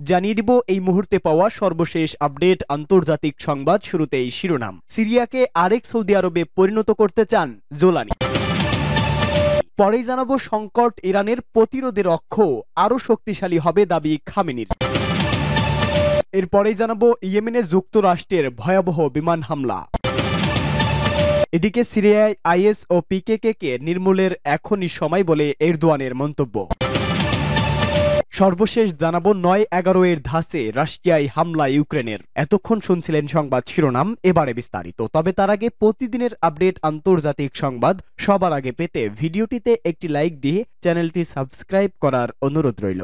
জানিয়ে দিব এই মুহূর্তে পাওয়া সর্বশেষ আপডেট আন্তর্জাতিক সংবাদ। শুরুতেই শিরোনাম। সিরিয়াকে আরেক সৌদি আরবে পরিণত করতে চান জোলানি। পরেই জানাবো সংকট ইরানের প্রতিরোধের অক্ষ আরও শক্তিশালী হবে দাবি খামেনির। এরপরেই জানাবো ইয়েমেনে যুক্তরাষ্ট্রের ভয়াবহ বিমান হামলা। এদিকে সিরিয়ায় আইএস ও পিকেকে নির্মূলের এখনই সময় বলে এরদোয়ানের মন্তব্য। সর্বশেষ জানাবো ৯-১১ এর ধাঁচে রাশিয়ায় হামলা ইউক্রেনের। এতক্ষণ শুনছিলেন সংবাদ শিরোনাম, এবারে বিস্তারিত। তবে তার আগে প্রতিদিনের আপডেট আন্তর্জাতিক সংবাদ সবার আগে পেতে ভিডিওটিতে একটি লাইক দিয়ে চ্যানেলটি সাবস্ক্রাইব করার অনুরোধ রইল।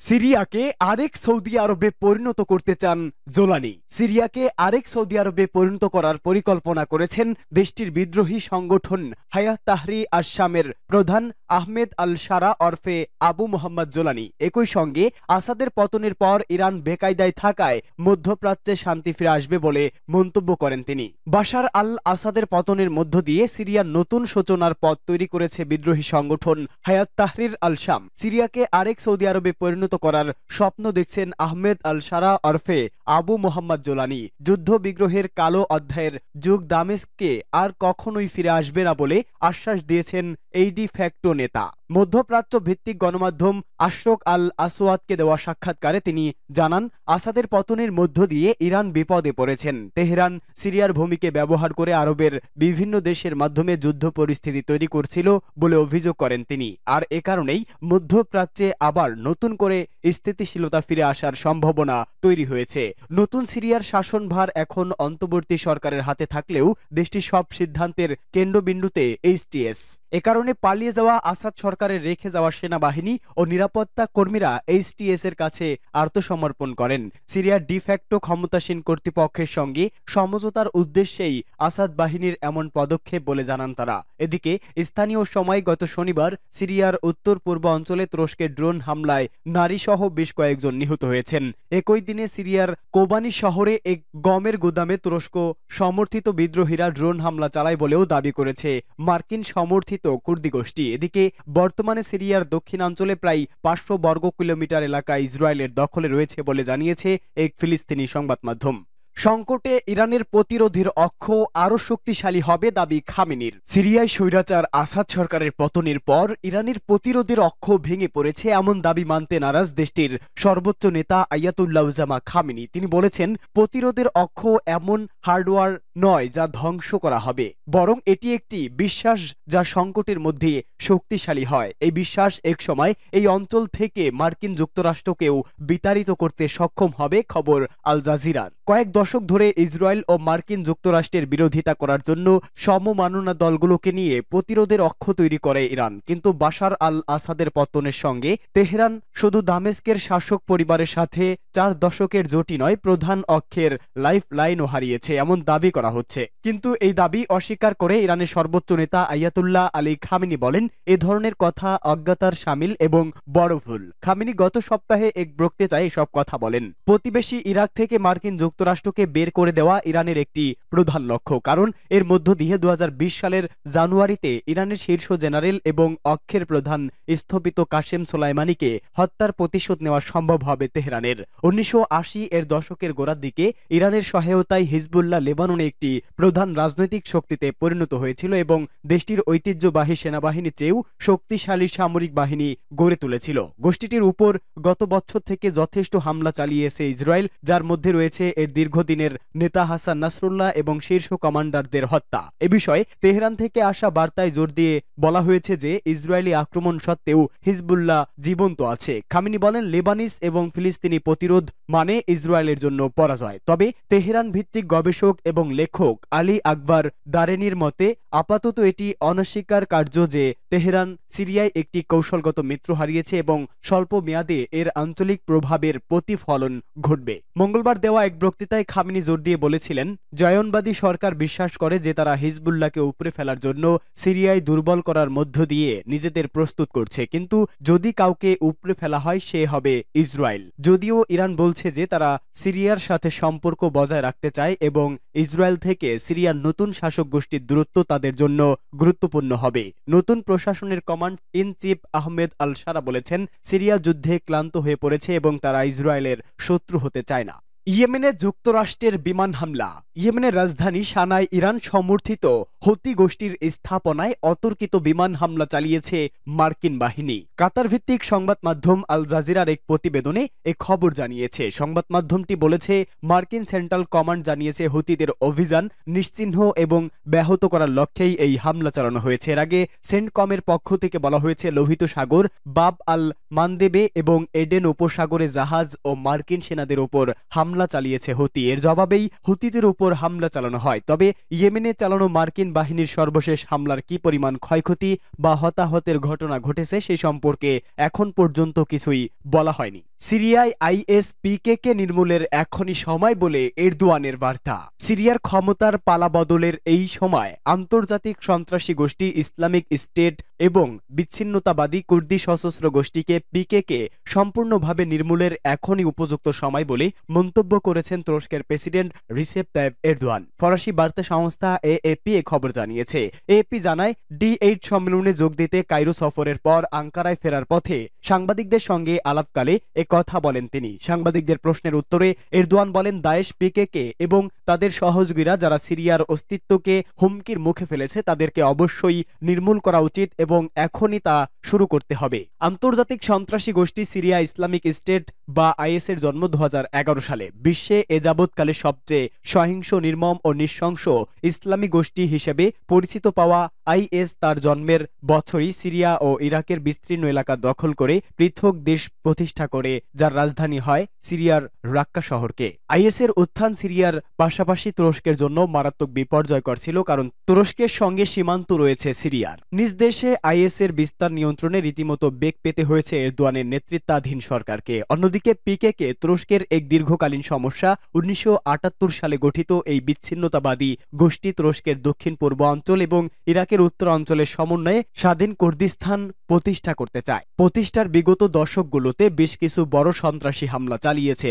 সিরিয়াকে আরেক সৌদি আরবে পরিণত করতে চান জোলানি। সিরিয়াকে আরেক সৌদি আরবে পরিণত করার পরিকল্পনা করেছেন দেশটির বিদ্রোহী সংগঠন হায়াত তাহরির আশ-শামের প্রধান আহমেদ আল শারা ওরফে আবু মোহাম্মদ জোলানি। একই সঙ্গে আসাদের পতনের পর ইরান বেকায়দায় থাকায় মধ্যপ্রাচ্যে শান্তি ফিরে আসবে বলে মন্তব্য করেন তিনি। বাশার আল আসাদের পতনের মধ্য দিয়ে সিরিয়ার নতুন সূচনার পথ তৈরি করেছে বিদ্রোহী সংগঠন হায়াত তাহরির আল শাম। সিরিয়াকে আরেক সৌদি আরবে পরিণত করার স্বপ্ন দেখছেন আহমেদ আল শারা ওরফে আবু মোহাম্মদ জোলানি। যুদ্ধ বিগ্রহের কালো অধ্যায়ের যুগ দামেস্কে আর কখনোই ফিরে আসবে না বলে আশ্বাস দিয়েছেন এই ডি ফ্যাক্টো নেতা। মধ্যপ্রাচ্য ভিত্তিক গণমাধ্যম আশরক আল আসওয়াদকে দেওয়া সাক্ষাৎকারে তিনি জানান, আসাদের পতনের মধ্য দিয়ে ইরান বিপদে পড়েছেন। তেহরান সিরিয়ার ভূমিকে ব্যবহার করে আরবের বিভিন্ন দেশের মাধ্যমে যুদ্ধ পরিস্থিতি তৈরি করছিল বলে অভিযোগ করেন তিনি। আর এ কারণেই মধ্যপ্রাচ্যে আবার নতুন করে স্থিতিশীলতা ফিরে আসার সম্ভাবনা তৈরি হয়েছে। নতুন সিরিয়ার শাসনভার এখন অন্তর্বর্তী সরকারের হাতে থাকলেও দেশটির সব সিদ্ধান্তের কেন্দ্রবিন্দুতে এইচটিএস। এ কারণে পালিয়ে যাওয়া আসাদ সরকারের রেখে যাওয়া সেনাবাহিনী ও নিরাপত্তা কর্মীরা এইচটিএস এর কাছে আত্মসমর্পণ করেন। সিরিয়ার ডিফ্যাক্টো ক্ষমতাসীন কর্তৃপক্ষের সঙ্গে সমঝোতার উদ্দেশ্যেই আসাদ বাহিনীর এমন পদক্ষেপ বলে জানান তারা। এদিকে স্থানীয় সময় গত শনিবার সিরিয়ার উত্তর পূর্ব অঞ্চলে তুরস্কের ড্রোন হামলায় নারীসহ বেশ কয়েকজন নিহত হয়েছেন। একই দিনে সিরিয়ার কোবানি শহরে এক গমের গুদামে তুরস্ক সমর্থিত বিদ্রোহীরা ড্রোন হামলা চালায় বলেও দাবি করেছে মার্কিন সমর্থিত কুর্দি গোষ্ঠী। এদিকে বর্তমানে সিরিয়ার দক্ষিণাঞ্চলে প্রায় ৫০০ বর্গ কিলোমিটার এলাকা ইসরায়েলের দখলে রয়েছে বলে জানিয়েছে এক ফিলিস্তিনি সংবাদ মাধ্যম। সংকটে ইরানের প্রতিরোধের অক্ষ আরও শক্তিশালী হবে দাবি খামেনির। সিরিয়ায় স্বৈরাচার আসাদ সরকারের পতনের পর ইরানের প্রতিরোধের অক্ষ ভেঙে পড়েছে এমন দাবি মানতে নারাজ দেশটির সর্বোচ্চ নেতা আয়াতুল্লাহ খামেনি। তিনি বলেছেন, প্রতিরোধের অক্ষ এমন হার্ডওয়্যার নয় যা ধ্বংস করা হবে, বরং এটি একটি বিশ্বাস যা সংকটের মধ্যে শক্তিশালী হয়। এই বিশ্বাস একসময় এই অঞ্চল থেকে মার্কিন যুক্তরাষ্ট্রকেও বিতাড়িত করতে সক্ষম হবে। খবর আল জাজিরার। কয়েক দশক ধরে ইসরায়েল ও মার্কিন যুক্তরাষ্ট্রের বিরোধিতা করার জন্য সমমাননা দলগুলোকে নিয়ে প্রতিরোধের অক্ষ তৈরি করে ইরান। কিন্তু বাশার আল আসাদের পতনের সঙ্গে তেহরান শুধু দামেস্কের শাসক পরিবারের সাথে 4 দশকের জোটই নয়, প্রধান অক্ষের লাইফ লাইনও হারিয়েছে এমন দাবি করা হচ্ছে। কিন্তু এই দাবি অস্বীকার করে ইরানের সর্বোচ্চ নেতা আয়াতুল্লাহ আলী খামেনি বলেন, এ ধরনের কথা অজ্ঞতার শামিল এবং বড় ভুল। খামেনি গত সপ্তাহে এক বক্তৃতায় এসব কথা বলেন। প্রতিবেশী ইরাক থেকে মার্কিন যুক্তরাষ্ট্রকে বের করে দেওয়া ইরানের একটি প্রধান লক্ষ্য, কারণ এর মধ্য দিয়ে 2020 সালের জানুয়ারিতে ইরানের শীর্ষ জেনারেল এবং অক্ষের প্রধান স্থপিত কাশেম সোলাইমানিকে হত্যার প্রতিশোধ নেওয়া সম্ভব হবে তেহরানের। 1980 এর দশকের গোড়ার দিকে ইরানের সহায়তায় হিজবুল্লাহ লেবাননে একটি প্রধান রাজনৈতিক শক্তিতে পরিণত হয়েছিল এবং দেশটির ঐতিহ্যবাহী সেনাবাহিনীর চেয়েও শক্তিশালী সামরিক বাহিনী গড়ে তুলেছিল। গোষ্ঠীটির উপর গত বছর থেকে যথেষ্ট হামলা চালিয়েছে ইসরায়েল, যার মধ্যে রয়েছে এর দীর্ঘদিনের নেতা হাসান নাসরুল্লাহ এবং শীর্ষ কমান্ডারদের হত্যা। এ বিষয়ে তেহরান থেকে আসা বার্তায় জোর দিয়ে বলা হয়েছে যে ইসরায়েলি আক্রমণ সত্ত্বেও হিজবুল্লাহ জীবন্ত আছে। খামেনি বলেন, লেবানিস এবং ফিলিস্তিনি প্রতিরোধ মানে ইসরায়েলের জন্য পরাজয়। তবে তেহরান ভিত্তিক গবেষক এবং লেখক আলী আকবর দারেনির মতে, আপাতত এটি অনস্বীকার কার্য যে তেহরান সিরিয়ায় একটি কৌশলগত মিত্র হারিয়েছে এবং স্বল্প মেয়াদে এর আঞ্চলিক প্রভাবের প্রতিফলন ঘটবে। মঙ্গলবার দেওয়া এক বক্তৃতায় খামেনি জোর দিয়ে বলেছিলেন, জয়নবাদী সরকার বিশ্বাস করে যে তারা হিজবুল্লাহকে উপড়ে ফেলার জন্য সিরিয়ায় দুর্বল করার মধ্য দিয়ে নিজেদের প্রস্তুত করছে, কিন্তু যদি কাউকে উপড়ে ফেলা হয় সে হবে ইসরায়েল। যদিও ইরান বলছে যে তারা সিরিয়ার সাথে সম্পর্ক বজায় রাখতে চায় এবং ইসরায়েল থেকে সিরিয়ার নতুন শাসক গোষ্ঠীর দূরত্ব তাদের জন্য গুরুত্বপূর্ণ হবে। নতুন প্রশাসনের কমান্ড ইন চিফ আহমেদ আল সারা বলেছেন, সিরিয়া যুদ্ধে ক্লান্ত হয়ে পড়েছে এবং তারা ইসরায়েলের শত্রু হতে চায় না। ইয়েমেনে যুক্তরাষ্ট্রের বিমান হামলা। ইয়েমেনের রাজধানী সানায় ইরান সমর্থিত হুতি গোষ্ঠীর স্থাপনায় অতর্কিত বিমান হামলা চালিয়েছে মার্কিন বাহিনী। কাতার ভিত্তিক সংবাদ মাধ্যম আল জাজিরার এক প্রতিবেদনে এ খবর জানিয়েছে। সংবাদ মাধ্যমটি বলেছে, মার্কিন সেন্ট্রাল কমান্ড জানিয়েছে হুতিদের অভিযান নিশ্চিহ্ন এবং ব্যাহত করার লক্ষ্যেই এই হামলা চালানো হয়েছে। এর আগে সেন্টকমের পক্ষ থেকে বলা হয়েছে, লোহিত সাগর, বাব আল মানদেবে এবং এডেন উপসাগরে জাহাজ ও মার্কিন সেনাদের উপর হামলা চালিয়েছে হুতি। এর জবাবেই হুতিদের উপর হামলা চালানো হয়। তবে ইয়েমেনে চালানো মার্কিন বাহিনীর সর্বশেষ হামলার কি পরিমাণ ক্ষয়ক্ষতি বা হতাহতের ঘটনা ঘটেছে সে সম্পর্কে এখন পর্যন্ত কিছুই বলা হয়নি। সিরিয়ায় আইএস পিকেকে নির্মূলের এখনই সময় বলে এরদোয়ানের বার্তা। সিরিয়ার ক্ষমতার পালাবদলের এই সময় আন্তর্জাতিক সন্ত্রাসী গোষ্ঠী ইসলামিক স্টেট এবং বিচ্ছিন্নতাবাদী কুর্দি সশস্ত্র গোষ্ঠীকে পিকেকে সম্পূর্ণভাবে নির্মূলের এখনই উপযুক্ত সময় বলে মন্তব্য করেছেন তুরস্কের প্রেসিডেন্ট রিসেপ তাইপ এরদোয়ান। ফরাসি বার্তা সংস্থা এএপি এ খবর জানিয়েছে। এএপি জানায়, D8 সম্মেলনে যোগ দিতে কায়রো সফরের পর আঙ্কারায় ফেরার পথে সাংবাদিকদের সঙ্গে আলাপকালে কথা বলেন তিনি। সাংবাদিকদের প্রশ্নের উত্তরে এরদোয়ান বলেন, দায়েশ পিকেকে এবং তাদের সহযোগীরা যারা সিরিয়ার অস্তিত্বকে হুমকির মুখে ফেলেছে তাদেরকে অবশ্যই নির্মূল করা উচিত এবং এখনই তা শুরু করতে হবে। আন্তর্জাতিক সন্ত্রাসী গোষ্ঠী সিরিয়া ইসলামিক স্টেট বা আইএস এর জন্ম 2011 সালে। বিশ্বে এ যাবৎকালে সবচেয়ে সহিংস, নির্মম ও নৃশংস ইসলামী গোষ্ঠী হিসেবে পরিচিত পাওয়া আইএস তার জন্মের বছরই সিরিয়া ও ইরাকের বিস্তীর্ণ এলাকা দখল করে পৃথক দেশ প্রতিষ্ঠা করে, যার রাজধানী হয় সিরিয়ার রাক্কা শহরকে। আইএস এর উত্থান সিরিয়ার পাশাপাশি তুরস্কের জন্য মারাত্মক বিপর্যয়কর ছিল, কারণ তুরস্কের সঙ্গে সীমান্ত রয়েছে সিরিয়ার। নিজ দেশে আইএস এর বিস্তার নিয়ন্ত্রণে রীতিমতো বেগ পেতে হয়েছে এরদোয়ানের নেতৃত্বাধীন সরকারকে। অন্যদিকে পিকেকে তুরস্কের এক দীর্ঘকালীন সমস্যা। 1978 সালে গঠিত এই বিচ্ছিন্নতাবাদী গোষ্ঠী তুরস্কের দক্ষিণ পূর্ব অঞ্চল এবং ইরাকের উত্তর অঞ্চলের সমন্বয়ে স্বাধীন কুর্দিস্তান প্রতিষ্ঠা করতে চায়। প্রতিষ্ঠার বিগত দশকগুলোতে বেশ কিছু বড় সন্ত্রাসী হামলা চালিয়েছে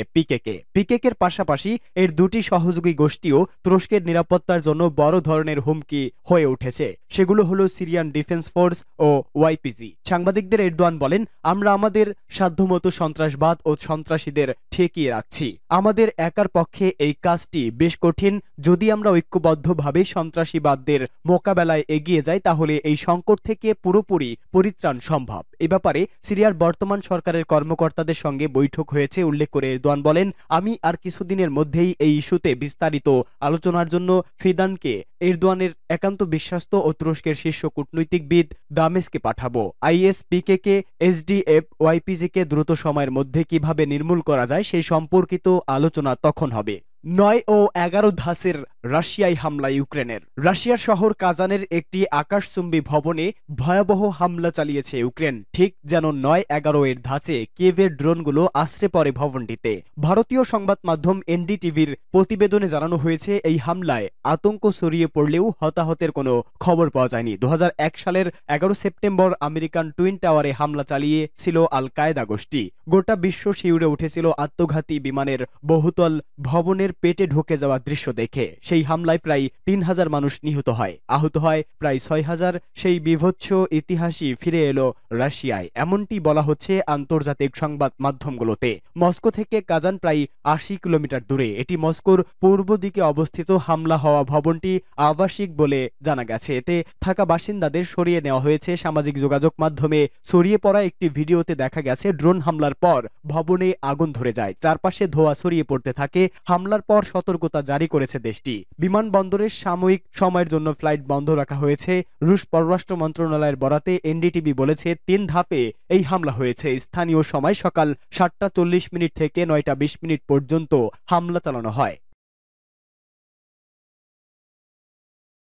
পিকেকের পাশাপাশি এর দুটি সহযোগী গোষ্ঠীও তুরস্কের নিরাপত্তার জন্য বড় ধরনের হুমকি হয়ে উঠেছে। সেগুলো হলো সিরিয়ান ডিফেন্স ফোর্স ও ওয়াইপিজি। সাংবাদিকদের এরদোয়ান বলেন, আমরা আমাদের সাধ্যমতো সন্ত্রাসবাদ ও সন্ত্রাসীদের ঠেকিয়ে রাখছি। আমাদের একার পক্ষে এই কাজটি বেশ কঠিন। যদি আমরা ঐক্যবদ্ধভাবে সন্ত্রাসীবাদদের মোকাবেলায় এগিয়ে যাই তাহলে এই সংকট থেকে পুরোপুরি পরিত্রাণ সম্ভব। এ ব্যাপারে সিরিয়ার বর্তমান সরকারের কর্মকর্তাদের সঙ্গে বৈঠক হয়েছে উল্লেখ করে এরদোয়ান বলেন, আমি আর কিছুদিনের মধ্যেই এই ইস্যুতে বিস্তারিত আলোচনার জন্য ফিদানকে, এরদোয়ানের একান্ত বিশ্বস্ত ও তুরস্কের শীর্ষ কূটনৈতিকবিদ, দামেস্কে পাঠাবো। আইএস পিকেকে, এসডিএফ, ওয়াইপিজিকে দ্রুত সময়ের মধ্যে কিভাবে নির্মূল করা যায় সেই সম্পর্কিত আলোচনা তখন হবে। 9 ও 11 ধাসের রাশিয়ায় হামলা ইউক্রেনের। রাশিয়ার শহর কাজানের একটি আকাশচুম্বী ভবনে ভয়াবহ হামলা চালিয়েছে ইউক্রেন, ঠিক যেন 9-11 এর ধাঁচে কিয়েভের ড্রোনগুলো আশ্রে পড়ে ভবনটিতে। ভারতীয় সংবাদ মাধ্যম এনডিটিভির প্রতিবেদনে জানানো হয়েছে, এই হামলায় আতঙ্ক ছড়িয়ে পড়লেও হতাহতের কোনো খবর পাওয়া যায়নি। 2001 সালের 11 সেপ্টেম্বর আমেরিকান টুইন টাওয়ারে হামলা চালিয়েছিল আল কায়দা গোষ্ঠী। গোটা বিশ্ব শিউরে উঠেছিল আত্মঘাতী বিমানের বহুতল ভবনের পেটে ঢুকে যাওয়া দৃশ্য দেখে। সেই হামলায় প্রায় 3000 মানুষ নিহত হয়, আহত হয় প্রায় 6000। সেই বিভৎস ইতিহাসই ফিরে এলো রাশিয়ায়, এমনটি বলা হচ্ছে আন্তর্জাতিক সংবাদ মাধ্যমগুলোতে। মস্কো থেকে কাজান প্রায় 80 কিলোমিটার দূরে। এটি মস্কোর পূর্ব দিকে অবস্থিত। হামলা হওয়া ভবনটি আবাসিক বলে জানা গেছে। এতে থাকা বাসিন্দাদের সরিয়ে নেওয়া হয়েছে। সামাজিক যোগাযোগ মাধ্যমে ছড়িয়ে পড়া একটি ভিডিওতে দেখা গেছে ড্রোন হামলার পর ভবনে আগুন ধরে যায়, চারপাশে ধোঁয়া ছড়িয়ে পড়তে থাকে। হামলার পর সতর্কতা জারি করেছে দেশটি। বিমানবন্দরের সাময়িক সময়ের জন্য ফ্লাইট বন্ধ রাখা হয়েছে। রুশ পররাষ্ট্র মন্ত্রণালয়ের বরাতে এনডিটিভি বলেছে, 3 ধাপে এই হামলা হয়েছে। স্থানীয় সময় সকাল 7টা 40 মিনিট থেকে 9টা 20 মিনিট পর্যন্ত হামলা চালানো হয়।